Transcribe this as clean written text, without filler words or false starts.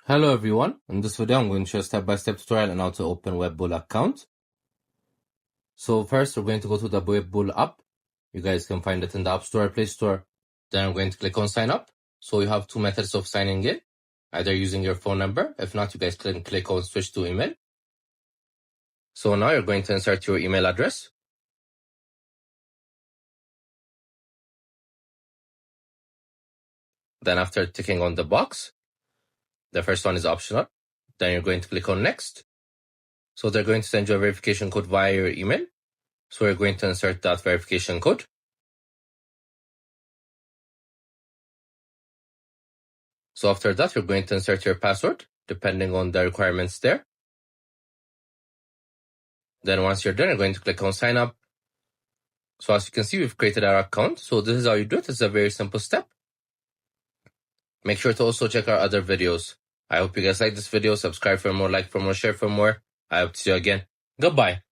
Hello everyone, in this video I'm going to show a step-by-step tutorial on how to open Webull account. So first we're going to go to the Webull app. You guys can find it in the App Store or Play Store. Then I'm going to click on sign up. So you have two methods of signing in, either using your phone number. If not, you guys can click on switch to email. So now you're going to insert your email address. Then after ticking on the box, the first one is optional. Then you're going to click on next. So they're going to send you a verification code via your email. So we're going to insert that verification code. So after that, you're going to insert your password, depending on the requirements there. Then once you're done, you're going to click on sign up. So as you can see, we've created our account. So this is how you do it. It's a very simple step. Make sure to also check our other videos. I hope you guys like this video. Subscribe for more, like for more, share for more. I hope to see you again. Goodbye.